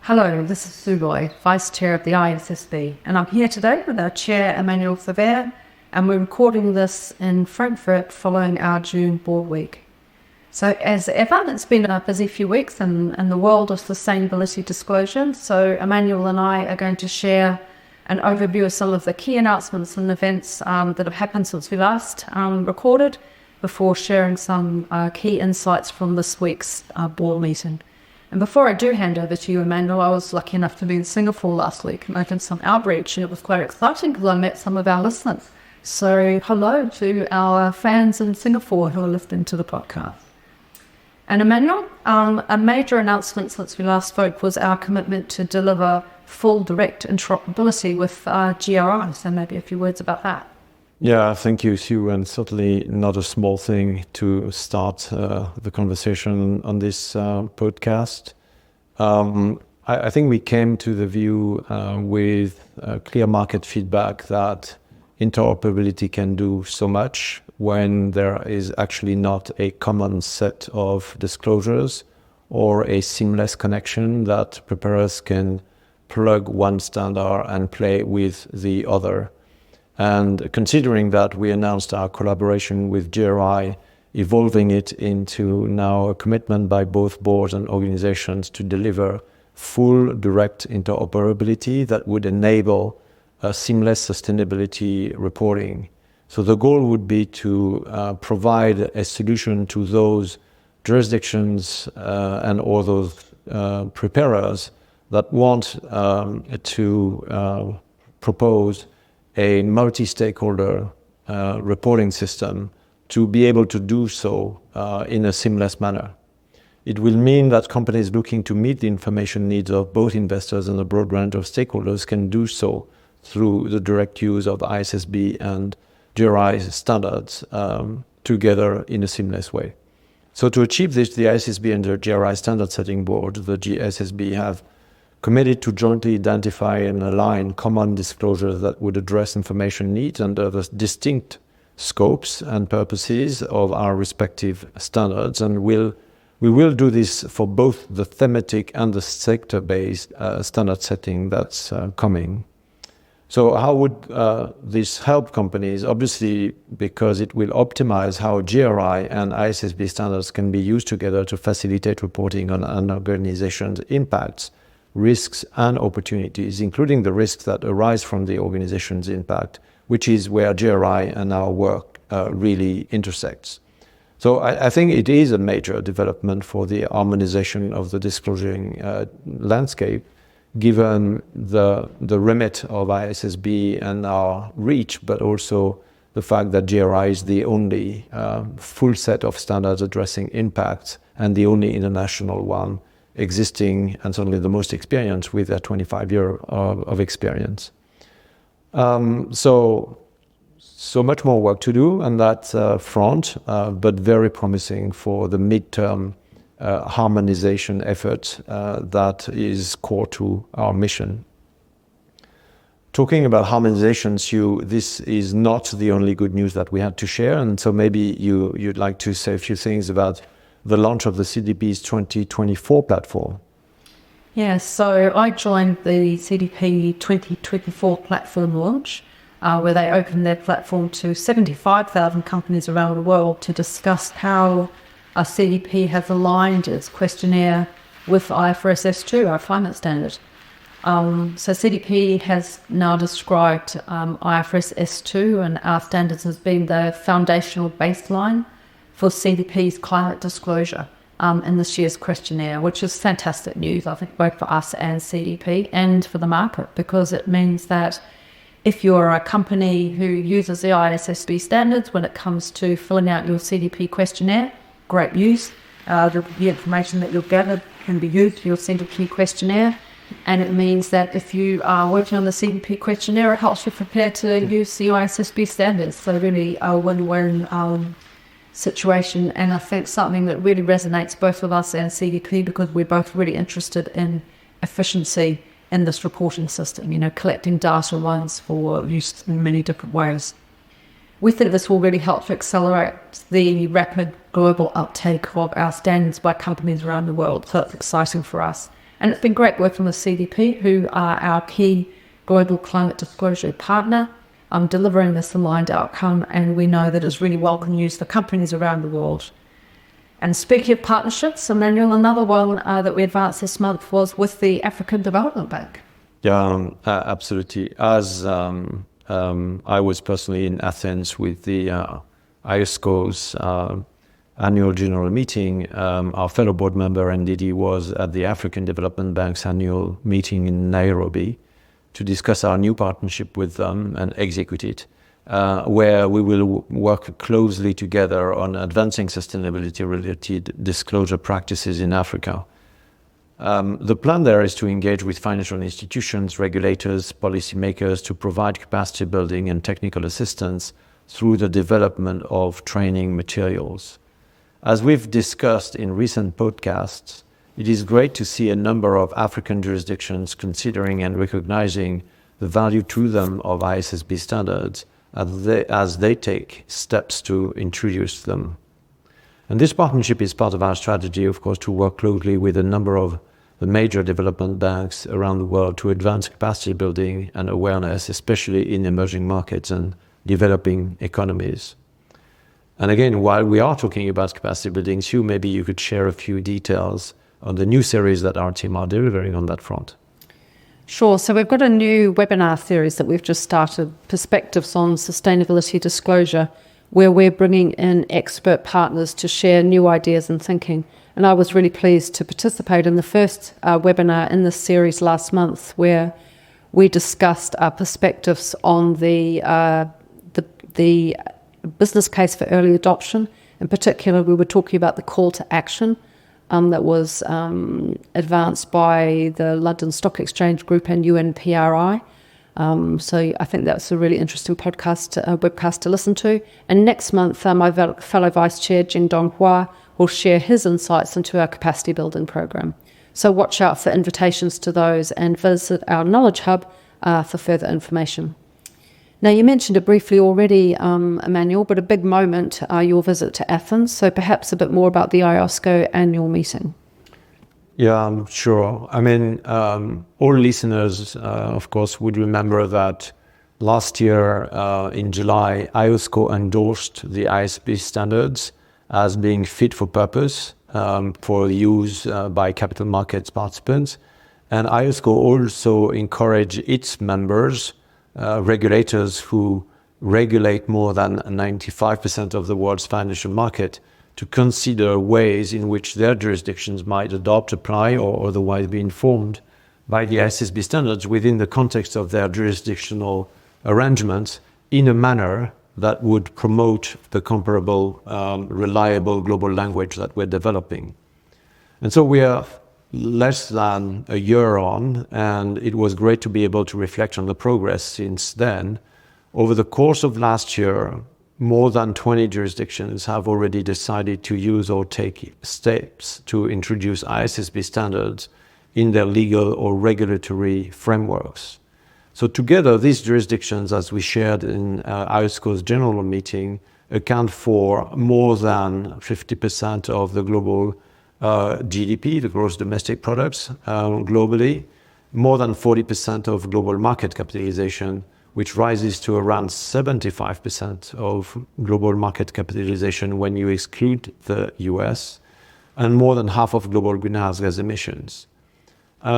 Hello, this is Lloyd, Vice Chair of the ISSB, and I'm here today with our Chair, Emmanuel Faber, and we're recording this in Frankfurt following our June board week. So as ever, it's been a busy few weeks in the world of sustainability disclosure, so Emmanuel and I are going to share an overview of some of the key announcements and events that have happened since we last recorded, before sharing some key insights from this week's board meeting. And before I do hand over to you, Emmanuel, I was lucky enough to be in Singapore last week and I did some outreach, and it was quite exciting because I met some of our listeners. So hello to our fans in Singapore who are listening to the podcast. And Emmanuel, a major announcement since we last spoke was our commitment to deliver full direct interoperability with GRI. So maybe a few words about that. Yeah, thank you, Sue, and certainly not a small thing to start the conversation on this podcast. I think we came to the view with clear market feedback that interoperability can do so much when there is actually not a common set of disclosures or a seamless connection that preparers can plug one standard and play with the other. And considering that, we announced our collaboration with GRI, evolving it into now a commitment by both boards and organizations to deliver full direct interoperability that would enable a seamless sustainability reporting. So the goal would be to provide a solution to those jurisdictions and all those preparers that want to propose a multi-stakeholder reporting system to be able to do so in a seamless manner. It will mean that companies looking to meet the information needs of both investors and a broad range of stakeholders can do so through the direct use of ISSB and GRI standards together in a seamless way. So to achieve this, the ISSB and the GRI Standard Setting Board, the GSSB, have committed to jointly identify and align common disclosures that would address information needs under the distinct scopes and purposes of our respective standards. And we will do this for both the thematic and the sector-based standard setting that's coming. So how would this help companies? Obviously, because it will optimize how GRI and ISSB standards can be used together to facilitate reporting on an organization's impacts, risks and opportunities, including the risks that arise from the organization's impact, which is where GRI and our work really intersects. So I think it is a major development for the harmonization of the disclosing landscape, given the remit of ISSB and our reach, but also the fact that GRI is the only full set of standards addressing impacts and the only international one existing, and certainly the most experienced with a 25 years of experience. So much more work to do on that front, but very promising for the midterm harmonization effort that is core to our mission. Talking about harmonization, Sue, this is not the only good news that we had to share, and so maybe you'd like to say a few things about the launch of the CDP's 2024 platform. Yeah, so I joined the CDP 2024 platform launch, where they opened their platform to 75,000 companies around the world to discuss how a CDP has aligned its questionnaire with IFRS S2, our climate standard. So CDP has now described IFRS S2 and our standards as being the foundational baseline for CDP's climate disclosure in this year's questionnaire, which is fantastic news, I think, both for us and CDP and for the market, because it means that if you're a company who uses the ISSB standards when it comes to filling out your CDP questionnaire, great news. The information that you've gathered can be used for your CDP questionnaire, and it means that if you are working on the CDP questionnaire, it helps you prepare to use the ISSB standards. So really a win-win situation, and I think something that really resonates both with us and CDP, because we're both really interested in efficiency in this reporting system, collecting data once for use in many different ways. We think this will really help to accelerate the rapid global uptake of our standards by companies around the world, so it's exciting for us. And it's been great working with CDP, who are our key global climate disclosure partner, delivering this aligned outcome, and we know that it's really welcome news for companies around the world. And speaking of partnerships, Emmanuel, another one that we advanced this month was with the African Development Bank. Yeah, absolutely. As I was personally in Athens with the IOSCO's annual general meeting, our fellow board member Ndidi was at the African Development Bank's annual meeting in Nairobi to discuss our new partnership with them and execute it, where we will work closely together on advancing sustainability-related disclosure practices in Africa. The plan there is to engage with financial institutions, regulators, policymakers to provide capacity building and technical assistance through the development of training materials. As we've discussed in recent podcasts, it is great to see a number of African jurisdictions considering and recognizing the value to them of ISSB standards as they take steps to introduce them. And this partnership is part of our strategy, of course, to work closely with a number of the major development banks around the world to advance capacity building and awareness, especially in emerging markets and developing economies. And again, while we are talking about capacity building, Sue, maybe you could share a few details on the new series that our team are delivering on that front. Sure. So we've got a new webinar series that we've just started, Perspectives on Sustainability Disclosure, where we're bringing in expert partners to share new ideas and thinking. And I was really pleased to participate in the first webinar in this series last month, where we discussed our perspectives on the business case for early adoption. In particular, we were talking about the call to action that was advanced by the London Stock Exchange Group and UNPRI. So I think that's a really interesting webcast to listen to. And next month, my fellow Vice Chair, Jingdong Hua, will share his insights into our capacity building program. So watch out for invitations to those and visit our Knowledge Hub for further information. Now, you mentioned it briefly already, Emmanuel, but a big moment, your visit to Athens. So perhaps a bit more about the IOSCO annual meeting. Yeah, sure. I mean, all listeners, of course, would remember that last year in July, IOSCO endorsed the ISSB standards as being fit for purpose for use by capital markets participants. And IOSCO also encouraged its members, regulators who regulate more than 95% of the world's financial market, to consider ways in which their jurisdictions might adopt, apply, or otherwise be informed by the ISSB standards within the context of their jurisdictional arrangements in a manner that would promote the comparable, reliable global language that we're developing. And so we are less than a year on, and it was great to be able to reflect on the progress since then. Over the course of last year, more than 20 jurisdictions have already decided to use or take steps to introduce ISSB standards in their legal or regulatory frameworks. So together, these jurisdictions, as we shared in IOSCO's general meeting, account for more than 50% of the global GDP, the gross domestic products, globally, more than 40% of global market capitalization, which rises to around 75% of global market capitalization when you exclude the US, and more than half of global greenhouse gas emissions.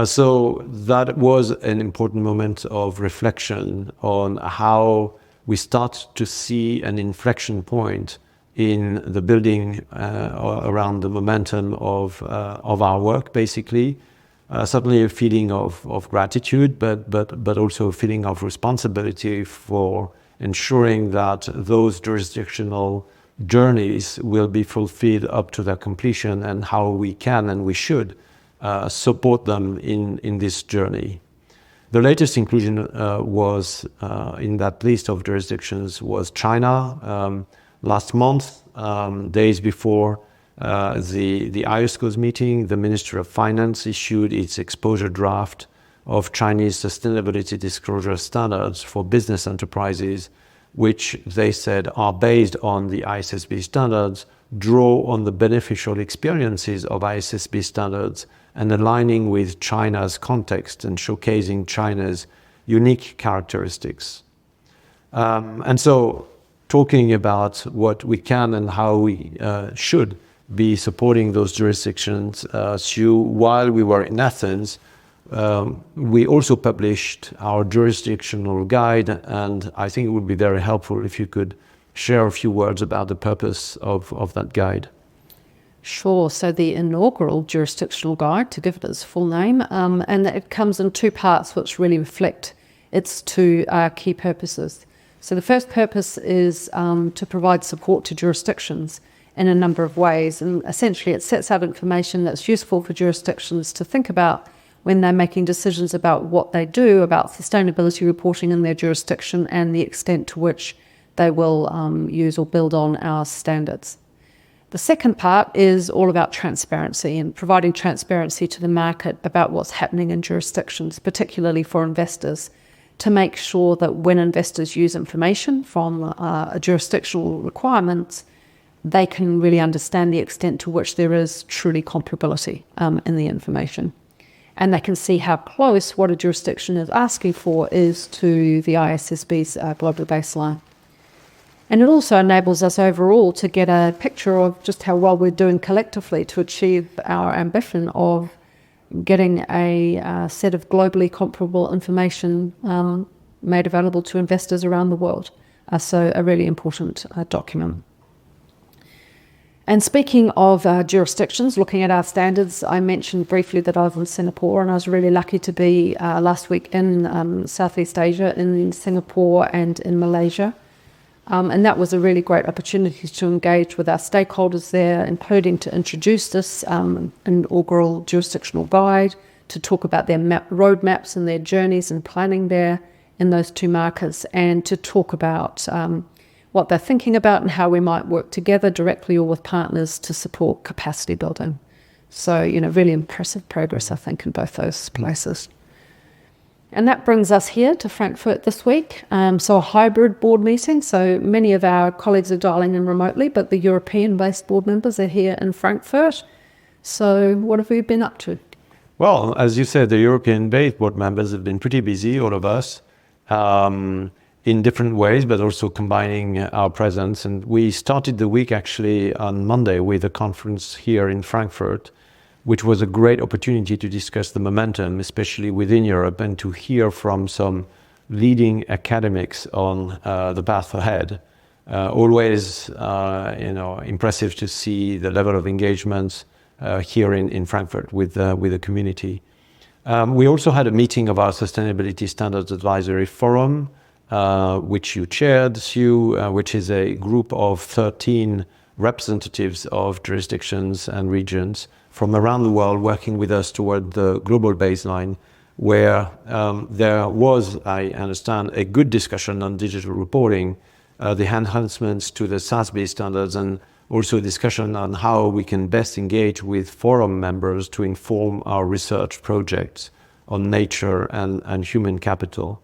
So that was an important moment of reflection on how we start to see an inflection point in the building around the momentum of our work, basically. Certainly a feeling of gratitude, but also a feeling of responsibility for ensuring that those jurisdictional journeys will be fulfilled up to their completion, and how we can and we should support them in this journey. The latest inclusion was in that list of jurisdictions was China. Last month, days before the IOSCO's meeting, the Minister of Finance issued its exposure draft of Chinese sustainability disclosure standards for business enterprises, which they said are based on the ISSB standards, draw on the beneficial experiences of ISSB standards and aligning with China's context and showcasing China's unique characteristics. And so talking about what we can and how we should be supporting those jurisdictions. While we were in Athens, we also published our jurisdictional guide, and I think it would be very helpful if you could share a few words about the purpose of that guide. Sure. So the inaugural jurisdictional guide, to give it its full name, and it comes in two parts which really reflect its two key purposes. So the first purpose is to provide support to jurisdictions in a number of ways, and essentially it sets out information that's useful for jurisdictions to think about when they're making decisions about what they do about sustainability reporting in their jurisdiction and the extent to which they will use or build on our standards. The second part is all about transparency and providing transparency to the market about what's happening in jurisdictions, particularly for investors, to make sure that when investors use information from a jurisdictional requirements, they can really understand the extent to which there is truly comparability in the information. And they can see how close what a jurisdiction is asking for is to the ISSB's global baseline. And it also enables us overall to get a picture of just how well we're doing collectively to achieve our ambition of getting a set of globally comparable information made available to investors around the world. So a really important document. And speaking of jurisdictions, looking at our standards, I mentioned briefly that I was in Singapore, and I was really lucky to be last week in Southeast Asia, in Singapore and in Malaysia. And that was a really great opportunity to engage with our stakeholders there, including to introduce this inaugural jurisdictional guide, to talk about their roadmaps and their journeys and planning there in those two markets, and to talk about what they're thinking about and how we might work together directly or with partners to support capacity building. So, really impressive progress, I think, in both those places. And that brings us here to Frankfurt this week. So a hybrid board meeting. So many of our colleagues are dialing in remotely, but the European-based board members are here in Frankfurt. So what have we been up to? Well, as you said, the European-based board members have been pretty busy, all of us, in different ways, but also combining our presence. And we started the week actually on Monday with a conference here in Frankfurt, which was a great opportunity to discuss the momentum, especially within Europe, and to hear from some leading academics on the path ahead. Always, impressive to see the level of engagement here in Frankfurt with the community. We also had a meeting of our Sustainability Standards Advisory Forum, which you chaired, Sue, which is a group of 13 representatives of jurisdictions and regions from around the world working with us toward the global baseline, where there was, I understand, a good discussion on digital reporting, the enhancements to the SASB standards, and also a discussion on how we can best engage with forum members to inform our research projects on nature and human capital.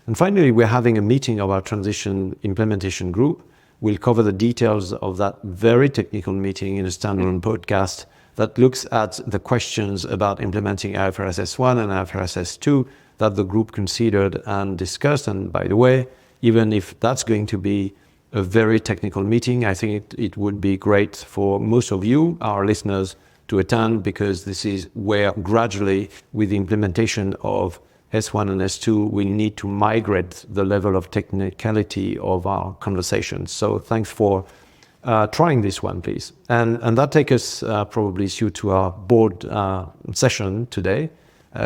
And finally, we're having a meeting of our transition implementation group. We'll cover the details of that very technical meeting in a standalone podcast that looks at the questions about implementing IFRS S1 and IFRS S2 that the group considered and discussed. And by the way, even if that's going to be a very technical meeting, I think it would be great for most of you, our listeners, to attend, because this is where gradually, with the implementation of S1 and S2, we need to migrate the level of technicality of our conversations. So thanks for trying this one, please. And that takes us probably to our board session today,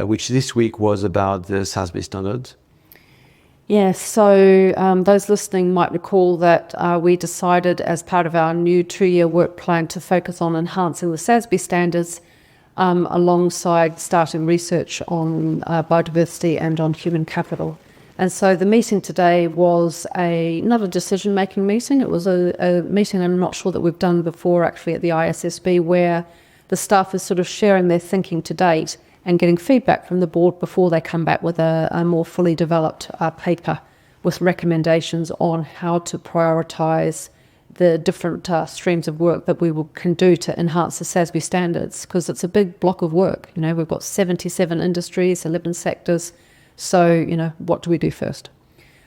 which this week was about the SASB standards. Yes, so those listening might recall that we decided as part of our new 2-year work plan to focus on enhancing the SASB standards alongside starting research on biodiversity and on human capital. And so the meeting today was not a decision-making meeting. It was a meeting I'm not sure that we've done before actually at the ISSB, where the staff is sort of sharing their thinking to date and getting feedback from the board before they come back with a more fully developed paper with recommendations on how to prioritise the different streams of work that can do to enhance the SASB standards, because it's a big block of work. We've got 77 industries, 11 sectors. So, what do we do first?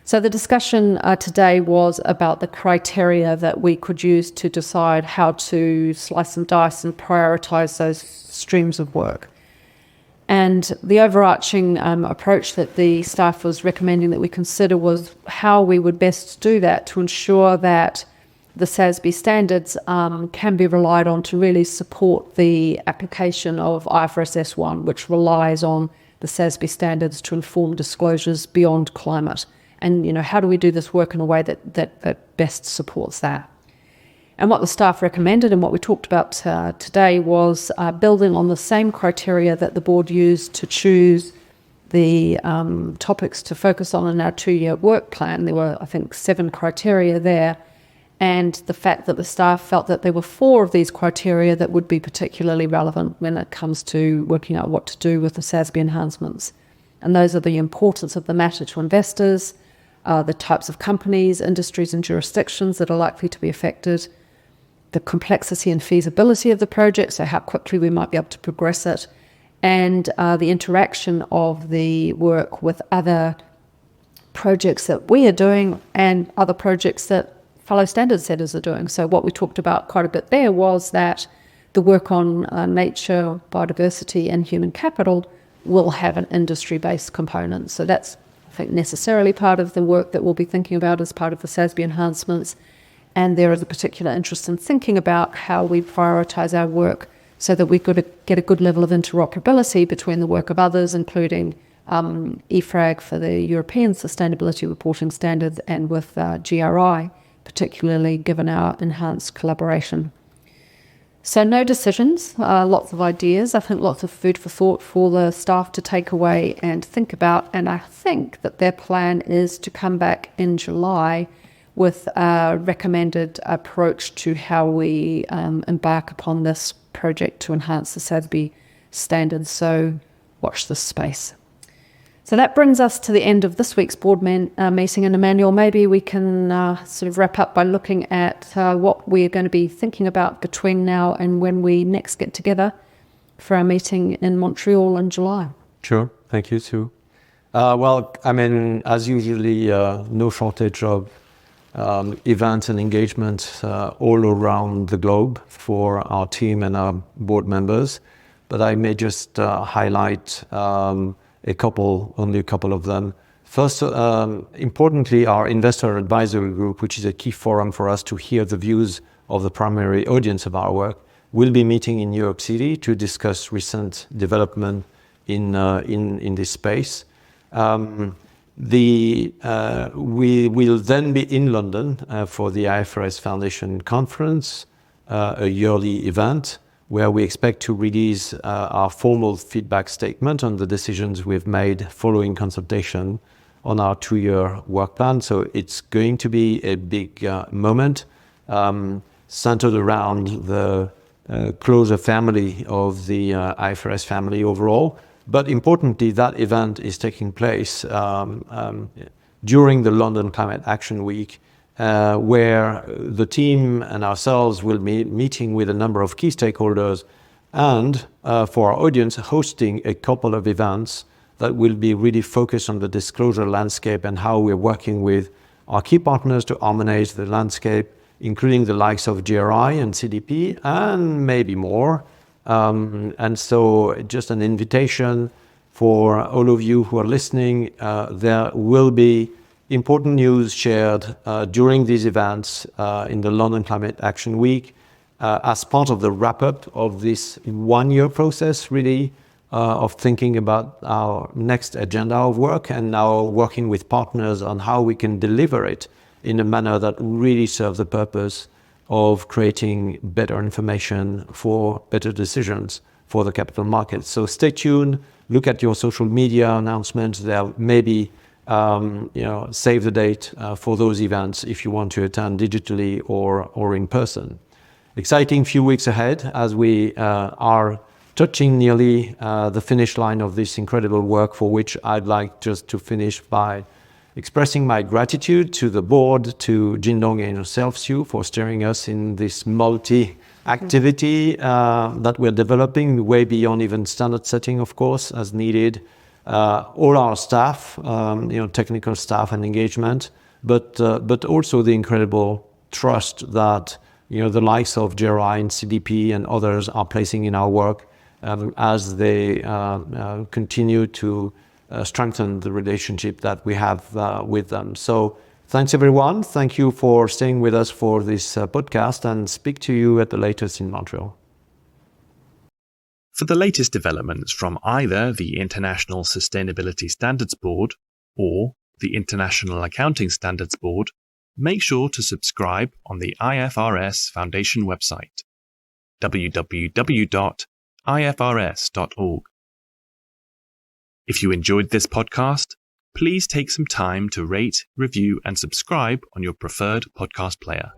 So the discussion today was about the criteria that we could use to decide how to slice and dice and prioritize those streams of work. And the overarching approach that the staff was recommending that we consider was how we would best do that to ensure that the SASB standards can be relied on to really support the application of IFRS S1, which relies on the SASB standards to inform disclosures beyond climate. And, how do we do this work in a way that best supports that? And what the staff recommended and what we talked about today was building on the same criteria that the board used to choose the topics to focus on in our 2-year work plan. There were, I think, 7 criteria there. And the fact that the staff felt that there were 4 of these criteria that would be particularly relevant when it comes to working out what to do with the SASB enhancements. And those are the importance of the matter to investors, the types of companies, industries and jurisdictions that are likely to be affected, the complexity and feasibility of the project, so how quickly we might be able to progress it, and the interaction of the work with other projects that we are doing and other projects that fellow standard setters are doing. So what we talked about quite a bit there was that the work on nature, biodiversity and human capital will have an industry-based component. So that's, I think, necessarily part of the work that we'll be thinking about as part of the SASB enhancements. And there is a particular interest in thinking about how we prioritise our work so that we could get a good level of interoperability between the work of others, including EFRAG for the European Sustainability Reporting Standards and with GRI, particularly given our enhanced collaboration. So no decisions, lots of ideas. I think lots of food for thought for the staff to take away and think about. And I think that their plan is to come back in July with a recommended approach to how we embark upon this project to enhance the SASB standards. So watch this space. So that brings us to the end of this week's board meeting. And Emmanuel, maybe we can sort of wrap up by looking at what we're going to be thinking about between now and when we next get together for our meeting in Montreal in July. Sure. Thank you, Sue. As usually, no shortage of events and engagements all around the globe for our team and our board members. But I may just highlight only a couple of them. First, importantly, our investor advisory group, which is a key forum for us to hear the views of the primary audience of our work, will be meeting in New York City to discuss recent development in this space. We will then be in London for the IFRS Foundation Conference, a yearly event where we expect to release our formal feedback statement on the decisions we've made following consultation on our 2-year work plan. So it's going to be a big moment centered around the closer family of the IFRS family overall. But importantly, that event is taking place during the London Climate Action Week, where the team and ourselves will be meeting with a number of key stakeholders and for our audience, hosting a couple of events that will be really focused on the disclosure landscape and how we're working with our key partners to harmonize the landscape, including the likes of GRI and CDP and maybe more. And so just an invitation for all of you who are listening. There will be important news shared during these events in the London Climate Action Week as part of the wrap-up of this 1-year process, really, of thinking about our next agenda of work and now working with partners on how we can deliver it in a manner that really serves the purpose of creating better information for better decisions for the capital markets. So stay tuned, look at your social media announcements. There may be, save the date for those events if you want to attend digitally or in person. Exciting few weeks ahead as we are touching nearly the finish line of this incredible work, for which I'd like just to finish by expressing my gratitude to the board, to Jindong and yourself, Sue, for steering us in this multi-activity that we're developing way beyond even standard setting, of course, as needed. All our staff, technical staff and engagement, but also the incredible trust that the likes of JRI and CDP and others are placing in our work as they continue to strengthen the relationship that we have with them. So thanks, everyone. Thank you for staying with us for this podcast, and speak to you at the latest in Montreal. For the latest developments from either the International Sustainability Standards Board or the International Accounting Standards Board, make sure to subscribe on the IFRS Foundation website, www.ifrs.org. If you enjoyed this podcast, please take some time to rate, review, and subscribe on your preferred podcast player.